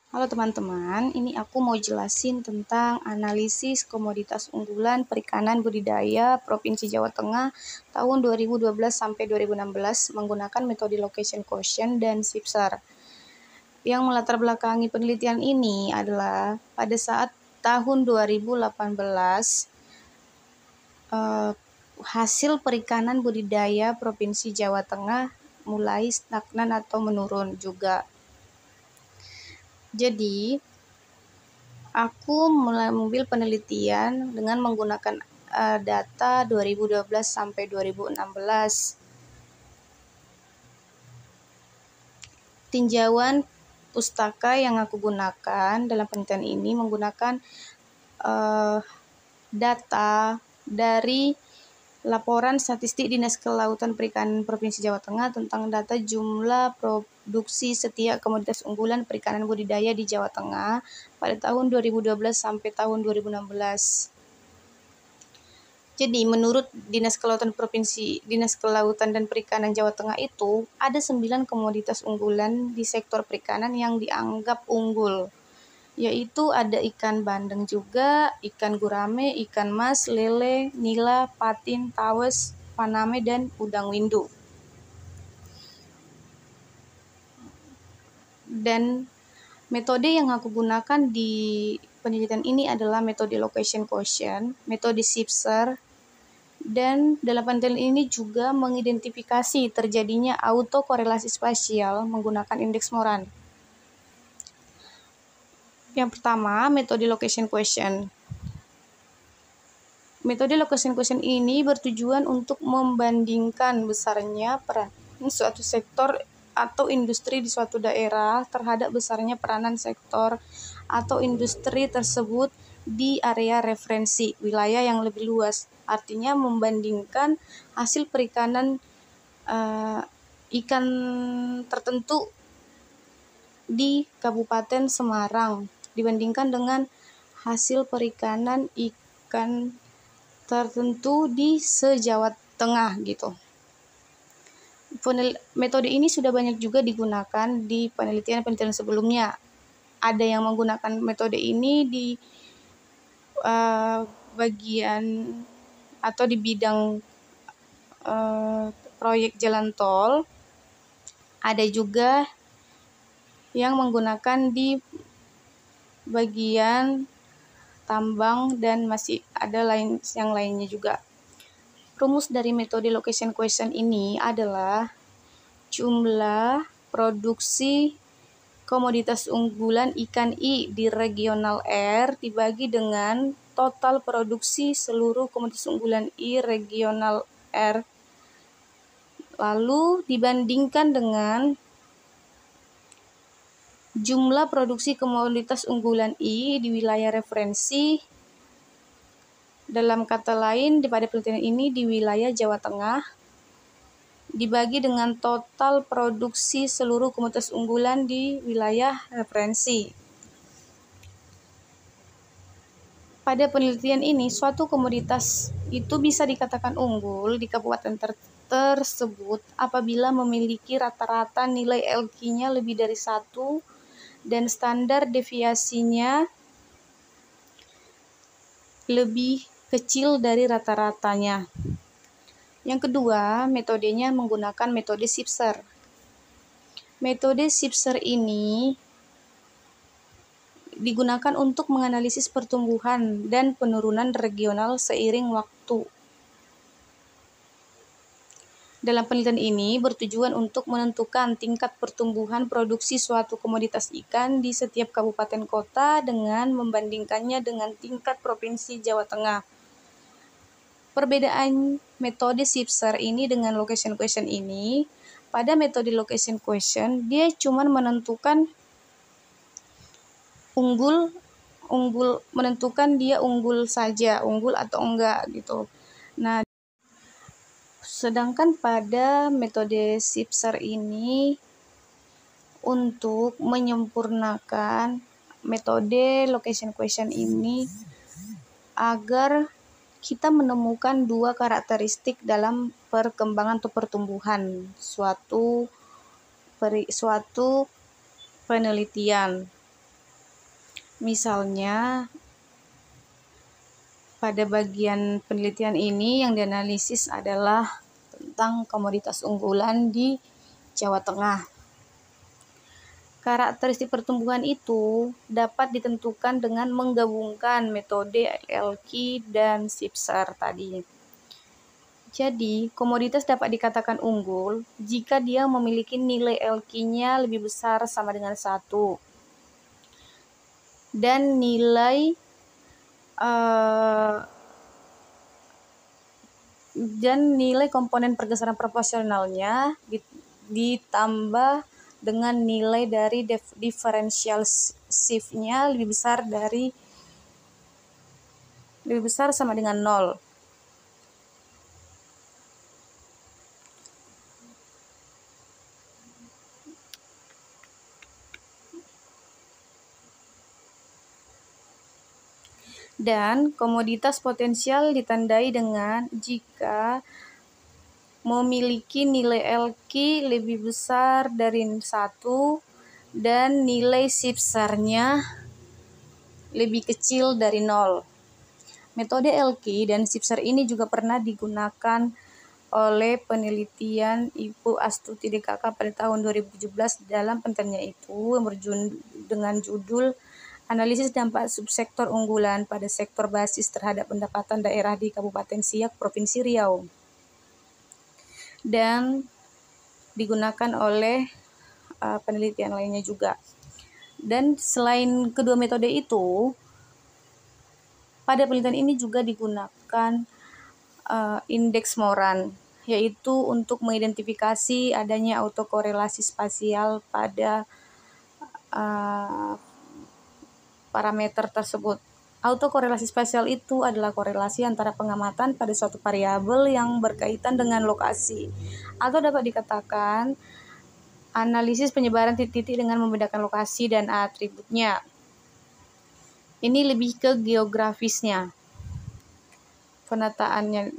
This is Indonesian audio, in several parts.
Halo teman-teman, ini aku mau jelasin tentang analisis komoditas unggulan perikanan budidaya Provinsi Jawa Tengah tahun 2012 sampai 2016 menggunakan metode location quotient dan SIPSAR. Yang melatar belakangi penelitian ini adalah pada saat tahun 2018 hasil perikanan budidaya Provinsi Jawa Tengah mulai stagnan atau menurun juga. Jadi, aku mengambil penelitian dengan menggunakan data 2012 sampai 2016. Tinjauan pustaka yang aku gunakan dalam penelitian ini menggunakan data dari laporan statistik Dinas Kelautan Perikanan Provinsi Jawa Tengah tentang data jumlah produksi setiap komoditas unggulan perikanan budidaya di Jawa Tengah pada tahun 2012 sampai tahun 2016. Jadi menurut Dinas Kelautan dan Perikanan Jawa Tengah itu ada 9 komoditas unggulan di sektor perikanan yang dianggap unggul, yaitu ada ikan bandeng juga, ikan gurame, ikan mas, lele, nila, patin, tawes, paname, dan udang windu. Dan metode yang aku gunakan di penelitian ini adalah metode location quotient, metode SIPSAR, dan dalam penelitian ini juga mengidentifikasi terjadinya autokorelasi spasial menggunakan indeks Moran. Yang pertama, metode location quotient. Metode location quotient ini bertujuan untuk membandingkan besarnya peran suatu sektor atau industri di suatu daerah terhadap besarnya peranan sektor atau industri tersebut di area referensi wilayah yang lebih luas. Artinya membandingkan hasil perikanan ikan tertentu di Kabupaten Semarang dibandingkan dengan hasil perikanan ikan tertentu di se-Jawa Tengah gitu. Metode ini sudah banyak juga digunakan di penelitian-penelitian sebelumnya. Ada yang menggunakan metode ini di bagian atau di bidang proyek jalan tol. Ada juga yang menggunakan di bagian tambang dan masih ada yang lainnya juga. Rumus dari metode location quotient ini adalah jumlah produksi komoditas unggulan ikan I di regional R dibagi dengan total produksi seluruh komoditas unggulan I regional R, lalu dibandingkan dengan jumlah produksi komoditas unggulan I di wilayah referensi. Dalam kata lain, pada penelitian ini di wilayah Jawa Tengah dibagi dengan total produksi seluruh komoditas unggulan di wilayah referensi. Pada penelitian ini, suatu komoditas itu bisa dikatakan unggul di kabupaten tersebut apabila memiliki rata-rata nilai LQ-nya lebih dari 1 dan standar deviasinya lebih kecil dari rata-ratanya. Yang kedua, metodenya menggunakan metode SIPSAR. Metode SIPSAR ini digunakan untuk menganalisis pertumbuhan dan penurunan regional seiring waktu. Dalam penelitian ini bertujuan untuk menentukan tingkat pertumbuhan produksi suatu komoditas ikan di setiap kabupaten kota dengan membandingkannya dengan tingkat Provinsi Jawa Tengah. Perbedaan metode SIPSAR ini dengan location quotient ini, pada metode location quotient dia cuma menentukan menentukan dia unggul saja, unggul atau enggak gitu. Nah, sedangkan pada metode SIPSAR ini untuk menyempurnakan metode location quotient ini agar kita menemukan 2 karakteristik dalam perkembangan atau pertumbuhan suatu penelitian. Misalnya, pada bagian penelitian ini yang dianalisis adalah tentang komoditas unggulan di Jawa Tengah. Karakteristik pertumbuhan itu dapat ditentukan dengan menggabungkan metode Elki dan Sipser tadi. Jadi, komoditas dapat dikatakan unggul jika dia memiliki nilai Elki-nya lebih besar sama dengan 1. Dan nilai komponen pergeseran proporsionalnya ditambah dengan nilai dari differential shift-nya lebih besar sama dengan 0. Dan komoditas potensial ditandai dengan jika memiliki nilai Elki lebih besar dari 1 dan nilai Sipser-nya lebih kecil dari 0. Metode Elki dan Sipser ini juga pernah digunakan oleh penelitian Ibu Astuti DKK pada tahun 2017 dalam penelitiannya itu dengan judul Analisis Dampak Subsektor Unggulan pada Sektor Basis Terhadap Pendapatan Daerah di Kabupaten Siak, Provinsi Riau. Dan digunakan oleh penelitian lainnya juga. Dan selain kedua metode itu, pada penelitian ini juga digunakan indeks Moran, yaitu untuk mengidentifikasi adanya autokorelasi spasial pada parameter tersebut. Autokorelasi spasial itu adalah korelasi antara pengamatan pada suatu variabel yang berkaitan dengan lokasi, atau dapat dikatakan analisis penyebaran titik-titik dengan membedakan lokasi dan atributnya. Ini lebih ke geografisnya. Penataannya,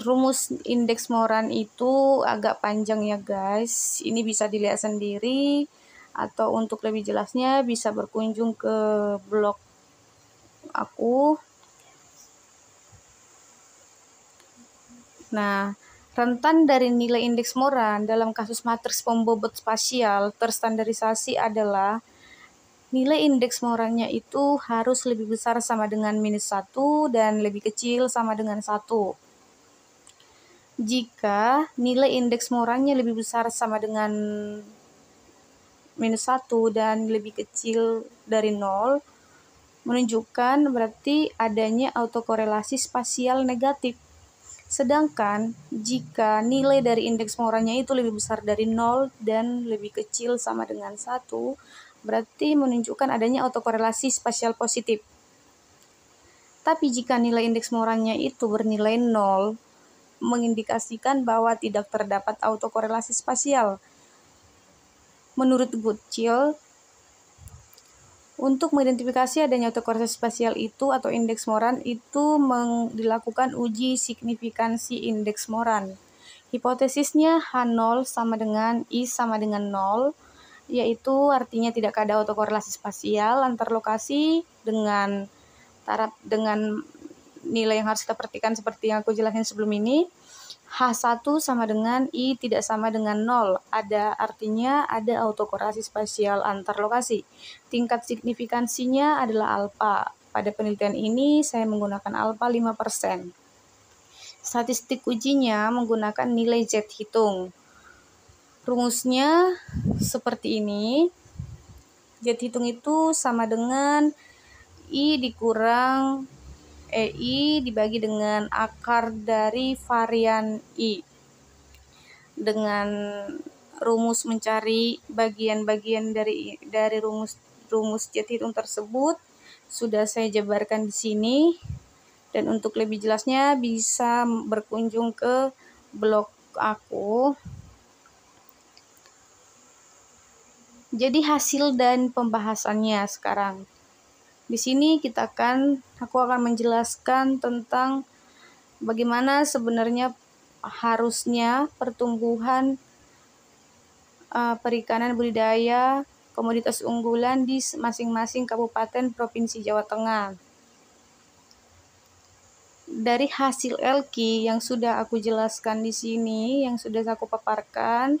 rumus indeks Moran itu agak panjang ya guys. Ini bisa dilihat sendiri, atau untuk lebih jelasnya bisa berkunjung ke blog aku. Nah, rentan dari nilai indeks Moran dalam kasus matriks pembobot spasial terstandarisasi adalah nilai indeks Morannya itu harus lebih besar sama dengan -1 dan lebih kecil sama dengan 1. Jika nilai indeks Morannya lebih besar sama dengan -1 dan lebih kecil dari 0, menunjukkan berarti adanya autokorelasi spasial negatif. Sedangkan jika nilai dari indeks Morannya itu lebih besar dari 0 dan lebih kecil sama dengan 1, berarti menunjukkan adanya autokorelasi spasial positif. Tapi jika nilai indeks Morannya itu bernilai 0, mengindikasikan bahwa tidak terdapat autokorelasi spasial. Menurut Goodchild, untuk mengidentifikasi adanya autokorelasi spasial itu atau indeks Moran itu dilakukan uji signifikansi indeks Moran. Hipotesisnya H0 sama dengan I sama dengan 0, yaitu artinya tidak ada autokorelasi spasial antar lokasi dengan nilai yang harus kita perhatikan seperti yang aku jelasin sebelum ini. H1 sama dengan I tidak sama dengan 0. Artinya ada autokorelasi spasial antar lokasi. Tingkat signifikansinya adalah alfa. Pada penelitian ini saya menggunakan alfa 5%. Statistik ujinya menggunakan nilai Z hitung. Rumusnya seperti ini. Z hitung itu sama dengan I dikurang EI dibagi dengan akar dari varian I. Dengan rumus mencari bagian-bagian dari rumus Z hitung tersebut sudah saya jabarkan di sini. Dan untuk lebih jelasnya bisa berkunjung ke blog aku. Jadi hasil dan pembahasannya sekarang. Di sini aku akan menjelaskan tentang bagaimana sebenarnya harusnya pertumbuhan perikanan budidaya komoditas unggulan di masing-masing kabupaten Provinsi Jawa Tengah. Dari hasil LQ yang sudah aku jelaskan di sini, yang sudah aku paparkan,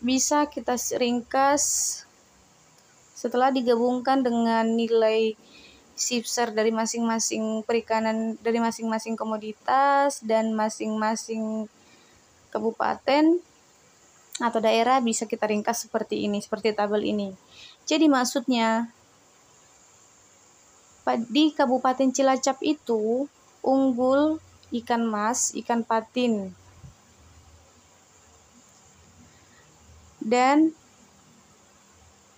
bisa kita ringkas setelah digabungkan dengan nilai SIPSER dari masing-masing perikanan, dari masing-masing komoditas dan masing-masing kabupaten atau daerah, bisa kita ringkas seperti ini, seperti tabel ini. Jadi maksudnya di Kabupaten Cilacap itu unggul ikan mas, ikan patin, dan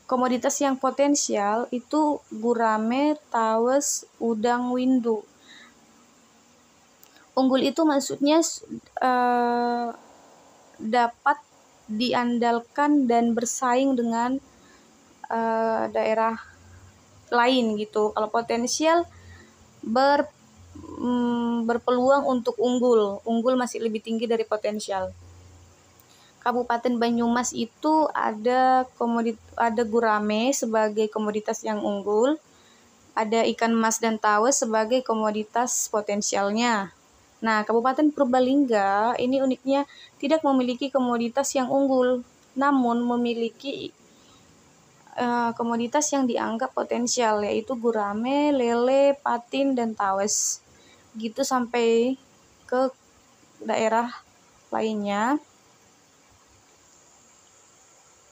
komoditas yang potensial itu gurame, tawes, udang, windu. Unggul itu maksudnya dapat diandalkan dan bersaing dengan daerah lain gitu. Kalau potensial berpeluang untuk unggul masih lebih tinggi dari potensial. Kabupaten Banyumas itu ada gurame sebagai komoditas yang unggul, ada ikan mas dan tawes sebagai komoditas potensialnya. Nah, Kabupaten Purbalingga ini uniknya tidak memiliki komoditas yang unggul, namun memiliki komoditas yang dianggap potensial, yaitu gurame, lele, patin, dan tawes. Gitu sampai ke daerah lainnya.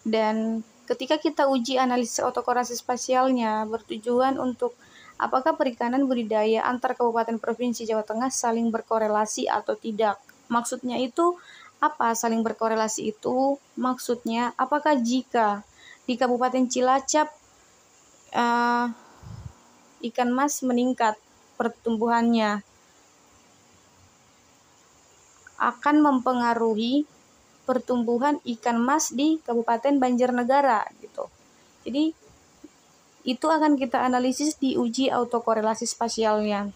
Dan ketika kita uji analisis autokorelasi spasialnya, bertujuan untuk apakah perikanan budidaya antar kabupaten provinsi Jawa Tengah saling berkorelasi atau tidak. Maksudnya itu apa saling berkorelasi itu? Maksudnya apakah jika di Kabupaten Cilacap ikan mas meningkat pertumbuhannya, akan mempengaruhi pertumbuhan ikan mas di Kabupaten Banjarnegara gitu. Jadi itu akan kita analisis di uji autokorelasi spasialnya.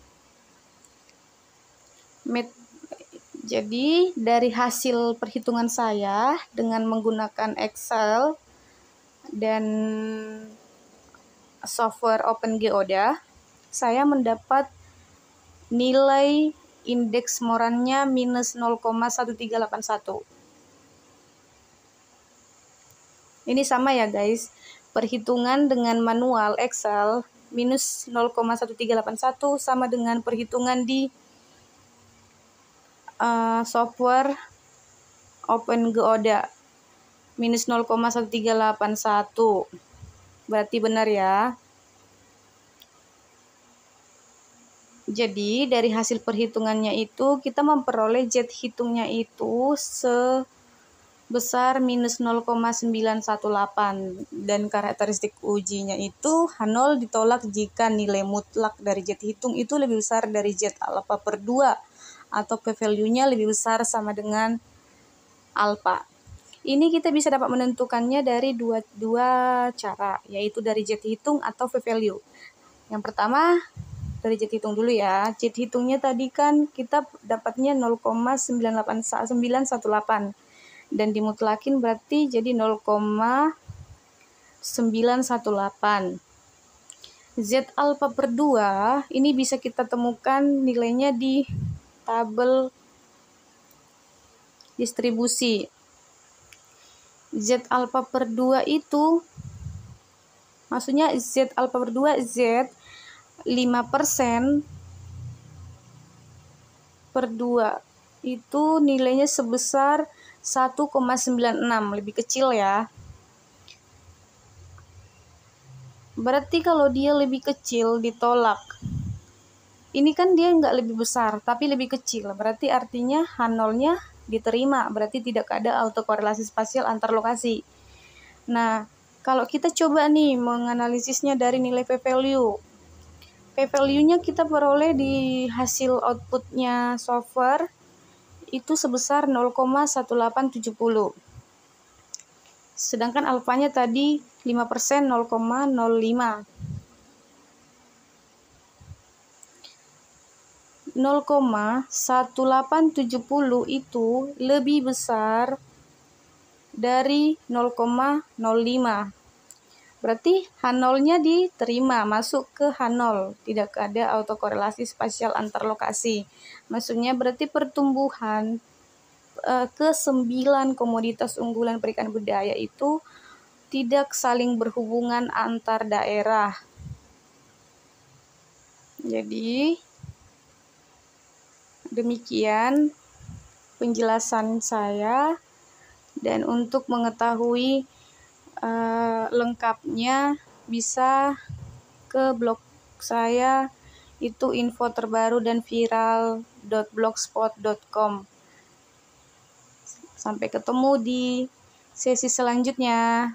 Jadi dari hasil perhitungan saya dengan menggunakan Excel dan software OpenGeoda, saya mendapat nilai indeks morannya minus 0,1381. Ini sama ya guys, perhitungan dengan manual Excel minus 0,1381 sama dengan perhitungan di software OpenGeoda minus 0,1381. Berarti benar ya. Jadi dari hasil perhitungannya itu kita memperoleh Z hitungnya itu sebesar minus 0,918, dan karakteristik ujinya itu H0 ditolak jika nilai mutlak dari Z hitung itu lebih besar dari Z alpha per 2 atau p-value-nya lebih besar sama dengan alpha. Ini kita bisa dapat menentukannya dari dua cara, yaitu dari Z hitung atau p-value. Yang pertama dari Z hitung dulu ya. Z hitungnya tadi kan kita dapatnya 0,918 dan dimutlakin berarti jadi 0,918. Z alpha per 2 ini bisa kita temukan nilainya di tabel distribusi. Z alpha per 2 itu maksudnya Z alpha per 2 Z 5% per 2 itu nilainya sebesar 1,96, lebih kecil ya. Berarti kalau dia lebih kecil ditolak. Ini kan dia nggak lebih besar, tapi lebih kecil. Berarti artinya H0-nya diterima, berarti tidak ada autokorelasi spasial antar lokasi. Nah, kalau kita coba nih menganalisisnya dari nilai p-value. P-value-nya kita peroleh di hasil outputnya software itu sebesar 0,1870. Sedangkan alfanya tadi 5% 0,05. 0,1870 itu lebih besar dari 0,05. Berarti H0-nya diterima, masuk ke H0, tidak ada autokorelasi spasial antar lokasi. Maksudnya berarti pertumbuhan ke-9 komoditas unggulan perikanan budaya itu tidak saling berhubungan antar daerah. Jadi demikian penjelasan saya, dan untuk mengetahui lengkapnya bisa ke blog saya, itu info terbaru dan viral.blogspot.com. Sampai ketemu di sesi selanjutnya.